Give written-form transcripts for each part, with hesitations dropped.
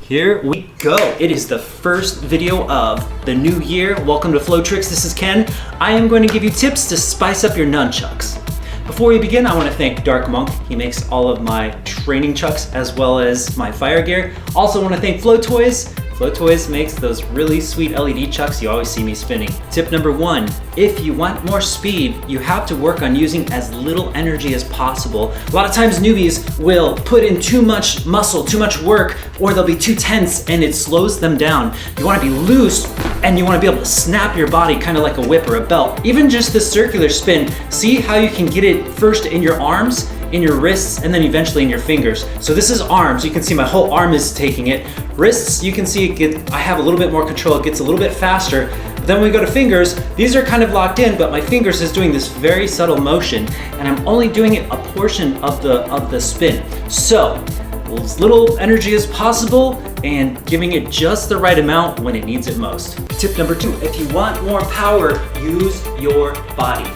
Here we go. It is the first video of the new year. Welcome to Flow Tricks. This is Ken. I am going to give you tips to spice up your nunchucks. Before we begin, I want to thank Dark Monk. He makes all of my training chucks as well as my fire gear. Also want to thank Flow Toys. Flow Toys makes those really sweet LED chucks you always see me spinning. Tip number 1, if you want more speed, you have to work on using as little energy as possible. A lot of times newbies will put in too much muscle, too much work, or they'll be too tense and it slows them down. You want to be loose and you want to be able to snap your body kind of like a whip or a belt. Even just the circular spin, see how you can get it first in your arms, in your wrists, and then eventually in your fingers. So this is arms. You can see my whole arm is taking it. Wrists, you can see I have a little bit more control. It gets a little bit faster. But then when we go to fingers, these are kind of locked in, but my fingers is doing this very subtle motion, and I'm only doing it a portion of the spin. So as little energy as possible and giving it just the right amount when it needs it most. Tip number 2, if you want more power, use your body.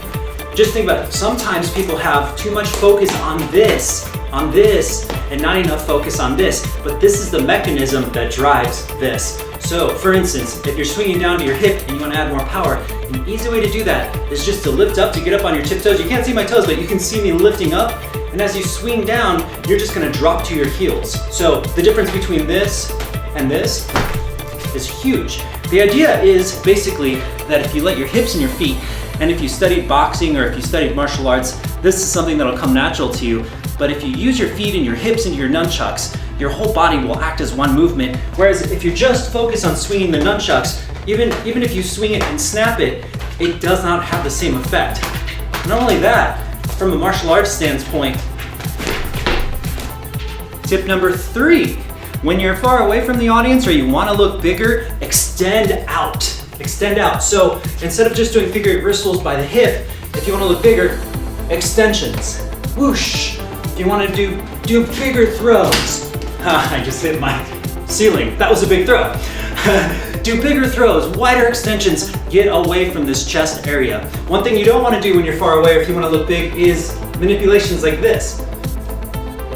Just think about it. Sometimes people have too much focus on this, and not enough focus on this, but this is the mechanism that drives this. So for instance, if you're swinging down to your hip and you want to add more power, an easy way to do that is just to lift up, to get up on your tiptoes. You can't see my toes, but you can see me lifting up, and as you swing down, you're just going to drop to your heels. So the difference between this and this is huge. The idea is basically that if you let your hips and your feet, and if you studied boxing or if you studied martial arts, this is something that'll come natural to you. But if you use your feet and your hips into your nunchucks, your whole body will act as one movement. Whereas if you just focus on swinging the nunchucks, even if you swing it and snap it, it does not have the same effect. Not only that, from a martial arts standpoint, tip number 3, when you're far away from the audience or you want to look bigger, extend out. Extend out. So instead of just doing figure 8 wrist rolls by the hip, if you want to look bigger, extensions. Whoosh. If you want to do bigger throws. I just hit my ceiling. That was a big throw. Do bigger throws, wider extensions. Get away from this chest area. One thing you don't want to do when you're far away or if you want to look big is manipulations like this.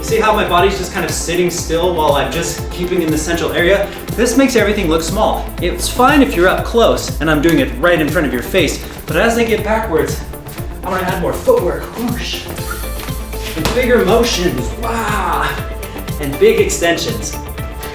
See how my body's just kind of sitting still while I'm just keeping in the central area? This makes everything look small. It's fine if you're up close and I'm doing it right in front of your face, but as I get backwards, I want to add more footwork, whoosh, and bigger motions, wow, and big extensions.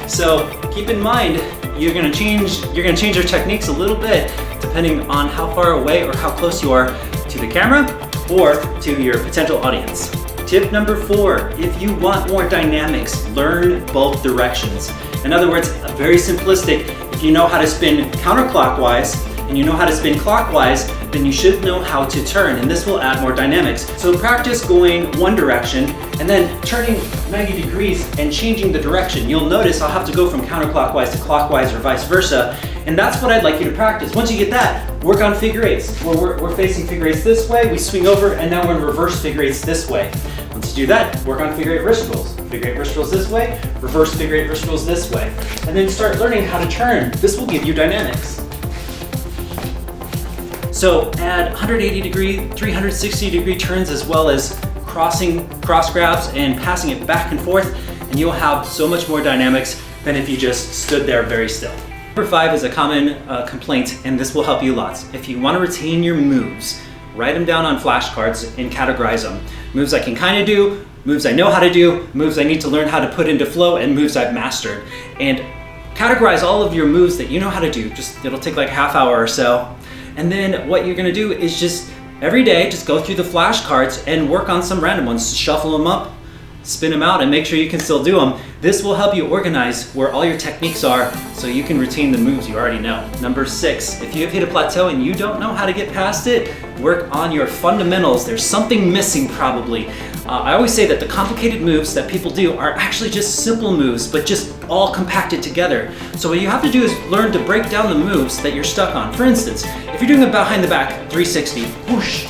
So keep in mind, you're gonna change your techniques a little bit depending on how far away or how close you are to the camera or to your potential audience. Tip number 4, if you want more dynamics, learn both directions. In other words, very simplistic, if you know how to spin counterclockwise and you know how to spin clockwise, then you should know how to turn, and this will add more dynamics. So practice going one direction and then turning 90 degrees and changing the direction. You'll notice I'll have to go from counterclockwise to clockwise or vice versa, and that's what I'd like you to practice. Once you get that, work on figure 8s. We're facing figure 8s this way, we swing over, and now we're in reverse figure 8s this way. Once you do that, work on figure 8 wrist rolls. Figure 8 wrist rolls this way, reverse figure 8 wrist rolls this way. And then start learning how to turn. This will give you dynamics. So add 180 degree, 360 degree turns as well as cross grabs and passing it back and forth, and you'll have so much more dynamics than if you just stood there very still. Number 5 is a common complaint, and this will help you lots. If you want to retain your moves, write them down on flashcards and categorize them. Moves I can kind of do, moves I know how to do, moves I need to learn how to put into flow, and moves I've mastered. And categorize all of your moves that you know how to do. It'll take like a half hour or so. And then what you're gonna do is just every day, just go through the flashcards and work on some random ones. Shuffle them up, spin them out, and make sure you can still do them. This will help you organize where all your techniques are so you can retain the moves you already know. Number 6, if you have hit a plateau and you don't know how to get past it, work on your fundamentals. There's something missing probably. I always say that the complicated moves that people do are actually just simple moves, but just all compacted together. So what you have to do is learn to break down the moves that you're stuck on. For instance, if you're doing a behind the back 360, whoosh,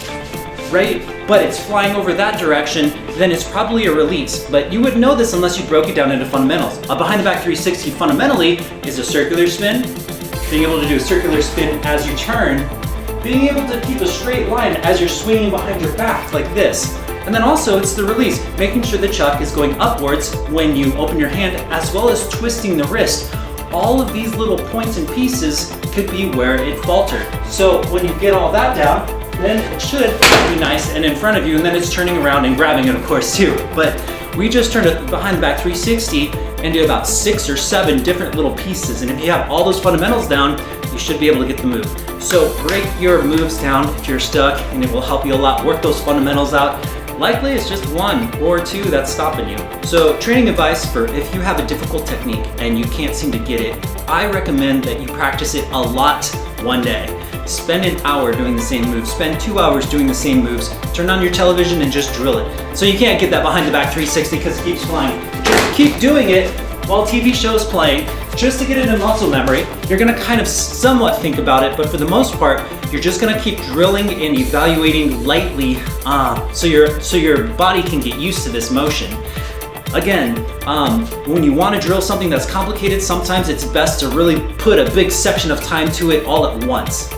right? But it's flying over that direction, then it's probably a release. But you wouldn't know this unless you broke it down into fundamentals. A behind the back 360 fundamentally is a circular spin, being able to do a circular spin as you turn, being able to keep a straight line as you're swinging behind your back like this. And then also it's the release, making sure the chuck is going upwards when you open your hand, as well as twisting the wrist. All of these little points and pieces could be where it faltered. So when you get all that down, then it should be nice and in front of you, and then it's turning around and grabbing it, of course, too. But we just turned a behind the back 360 and did about 6 or 7 different little pieces. And if you have all those fundamentals down, you should be able to get the move. So break your moves down if you're stuck, and it will help you a lot. Work those fundamentals out. Likely it's just 1 or 2 that's stopping you. So training advice for if you have a difficult technique and you can't seem to get it, I recommend that you practice it a lot one day. Spend an hour doing the same moves, spend 2 hours doing the same moves, turn on your television and just drill it. So you can't get that behind the back 360 because it keeps flying. Just keep doing it while TV show's playing, just to get it in muscle memory. You're gonna kind of somewhat think about it, but for the most part, you're just gonna keep drilling and evaluating lightly so your body can get used to this motion. Again, when you want to drill something that's complicated, sometimes it's best to really put a big section of time to it all at once.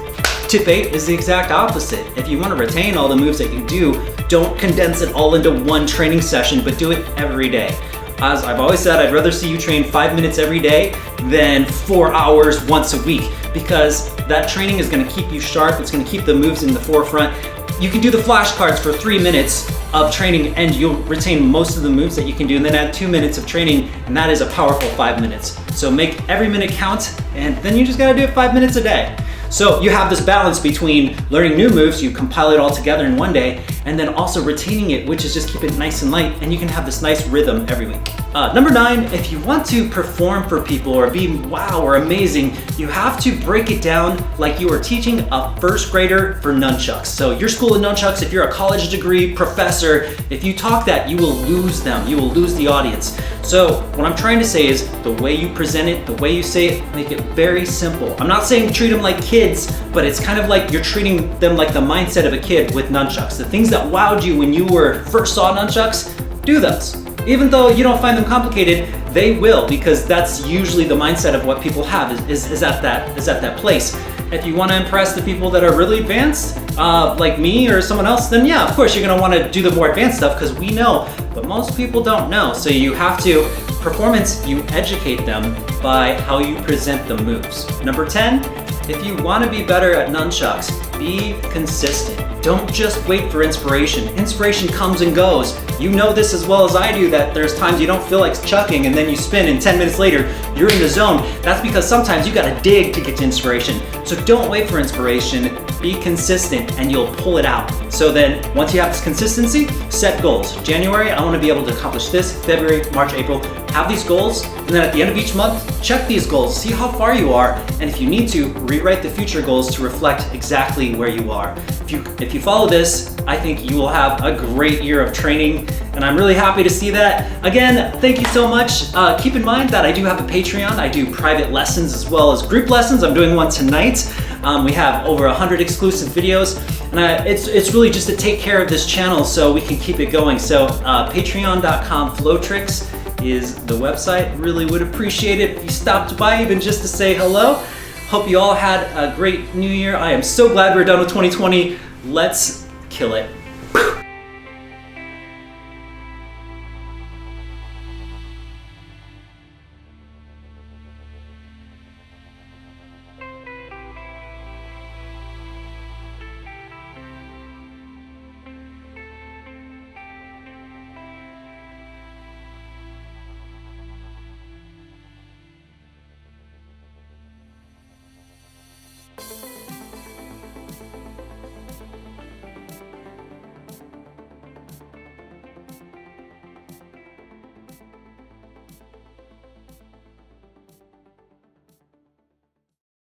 Tip 8 is the exact opposite. If you want to retain all the moves that you do, don't condense it all into one training session, but do it every day. As I've always said, I'd rather see you train 5 minutes every day than 4 hours once a week, because that training is going to keep you sharp. It's going to keep the moves in the forefront. You can do the flashcards for 3 minutes of training and you'll retain most of the moves that you can do, and then add 2 minutes of training, and that is a powerful 5 minutes. So make every minute count, and then you just gotta do it 5 minutes a day. So you have this balance between learning new moves, you compile it all together in one day, and then also retaining it, which is just keep it nice and light, and you can have this nice rhythm every week. Number 9, if you want to perform for people or be wow or amazing, you have to break it down like you are teaching a first grader for nunchucks. So your school of nunchucks, if you're a college degree professor, if you talk that, you will lose them. You will lose the audience. So what I'm trying to say is the way you present it, the way you say it, make it very simple. I'm not saying treat them like kids, but it's kind of like you're treating them like the mindset of a kid with nunchucks. The things that wowed you when you first saw nunchucks, do those. Even though you don't find them complicated, they will, because that's usually the mindset of what people have is at that place. If you want to impress the people that are really advanced, like me or someone else, then yeah, of course you're going to want to do the more advanced stuff because we know, but most people don't know. So you have to, performance, you educate them by how you present the moves. Number 10, if you want to be better at nunchucks, be consistent. Don't just wait for inspiration. Inspiration comes and goes. You know this as well as I do, that there's times you don't feel like chucking and then you spin and 10 minutes later you're in the zone. That's because sometimes you gotta dig to get to inspiration. So don't wait for inspiration, be consistent and you'll pull it out. So then once you have this consistency, set goals. January, I wanna be able to accomplish this. February, March, April, have these goals, and then at the end of each month, check these goals, see how far you are, and if you need to, rewrite the future goals to reflect exactly where you are. If you follow this, I think you will have a great year of training, and I'm really happy to see that. Again, thank you so much. Keep in mind that I do have a Patreon. I do private lessons as well as group lessons. I'm doing one tonight. We have over 100 exclusive videos, and it's really just to take care of this channel so we can keep it going. So patreon.com/flowtricks is the website. Really would appreciate it if you stopped by even just to say hello. Hope you all had a great new year. I am so glad we're done with 2020. Let's kill it.